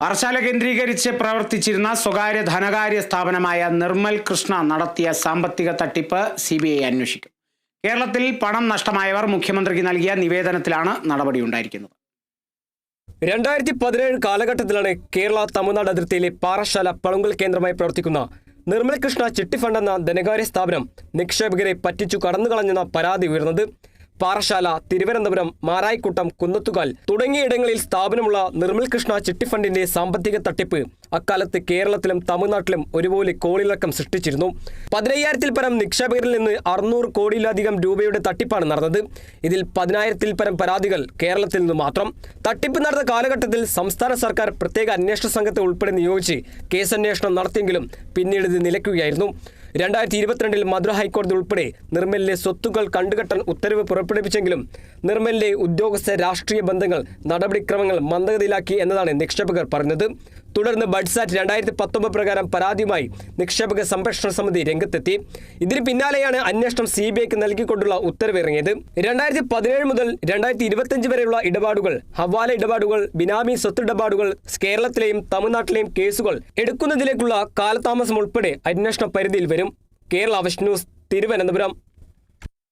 പാറശാല കേന്ദ്രീകരിച്ച് പ്രവർത്തിച്ചിരുന്ന സ്വകാര്യ ധനകാര്യ സ്ഥാപനമായ നിർമ്മൽ കൃഷ്ണ നടത്തിയ സാമ്പത്തിക തട്ടിപ്പ് CBI അന്വേഷിക്കും. കേരളത്തിൽ പണം നഷ്ടമായവർ മുഖ്യമന്ത്രിക്ക് നൽകിയ നിവേദനത്തിലാണ് നടപടിയുണ്ടായിരിക്കുന്നത്. 2017 കാലഘട്ടത്തിലാണ് കേരള തമിഴ്നാട് അതിർത്തിയിലെ പാറശാല പളുങ്കൽ കേന്ദ്രമായി പ്രവർത്തിക്കുന്ന നിർമ്മൽ കൃഷ്ണ ചിട്ടി ഫണ്ട് എന്ന ധനകാര്യ സ്ഥാപനം നിക്ഷേപകരെ പറ്റിച്ചു കടന്നുകളഞ്ഞെന്ന പരാതി ഉയർന്നത്. പാറശാല, തിരുവനന്തപുരം, മാരായിക്കുട്ടം, കുന്നത്തുകാൽ തുടങ്ങിയിടങ്ങളിൽ സ്ഥാപനമുള്ള നിർമ്മൽ കൃഷ്ണ ചിട്ടി ഫണ്ടിന്റെ സാമ്പത്തിക തട്ടിപ്പ് അക്കാലത്ത് കേരളത്തിലും തമിഴ്നാട്ടിലും ഒരുപോലെ കോടിയിളക്കം സൃഷ്ടിച്ചിരുന്നു. 15,000-ൽ പരം നിക്ഷേപകരിൽ നിന്ന് 600 കോടിയിലധികം രൂപയുടെ തട്ടിപ്പാണ് നടന്നത്. ഇതിൽ 10,000-ൽ പരം പരാതികൾ കേരളത്തിൽ നിന്ന് മാത്രം. തട്ടിപ്പ് നടന്ന കാലഘട്ടത്തിൽ സംസ്ഥാന സർക്കാർ പ്രത്യേക അന്വേഷണ സംഘത്തെ ഉൾപ്പെടെ നിയോഗിച്ച് കേസന്വേഷണം നടത്തിയെങ്കിലും പിന്നീട് ഇത് നിലയ്ക്കുകയായിരുന്നു. 2022-ൽ മധുര ഹൈക്കോടതി ഉൾപ്പെടെ നിർമ്മലിലെ സ്വത്തുക്കൾ കണ്ടുകെട്ടാൻ ഉത്തരവ് പുറപ്പെടുവിച്ചെങ്കിലും നിർമ്മലിലെ ഉദ്യോഗസ്ഥ രാഷ്ട്രീയ ബന്ധങ്ങൾ നടപടിക്രമങ്ങൾ മന്ദഗതിയിലാക്കി എന്നതാണ് നിക്ഷേപകർ പറഞ്ഞത്. തുടർന്ന് ബഡ്സാറ്റ് 2019 പ്രകാരം പരാതിയുമായി നിക്ഷേപക സംരക്ഷണ സമിതി രംഗത്തെത്തി. ഇതിന് പിന്നാലെയാണ് അന്വേഷണം CBIക്ക് നൽകിക്കൊണ്ടുള്ള ഉത്തരവ് ഇറങ്ങിയത്. 2017 മുതൽ 2025 വരെയുള്ള ഇടപാടുകൾ, ഹവാല ഇടപാടുകൾ, ബിനാമി സ്വത്ത് ഇടപാടുകൾ, കേരളത്തിലെയും തമിഴ്നാട്ടിലെയും കേസുകൾ എടുക്കുന്നതിലേക്കുള്ള കാലതാമസം ഉൾപ്പെടെ അന്വേഷണ പരിധിയിൽ വരും. Kerala vision news, Thiruvananthapuram.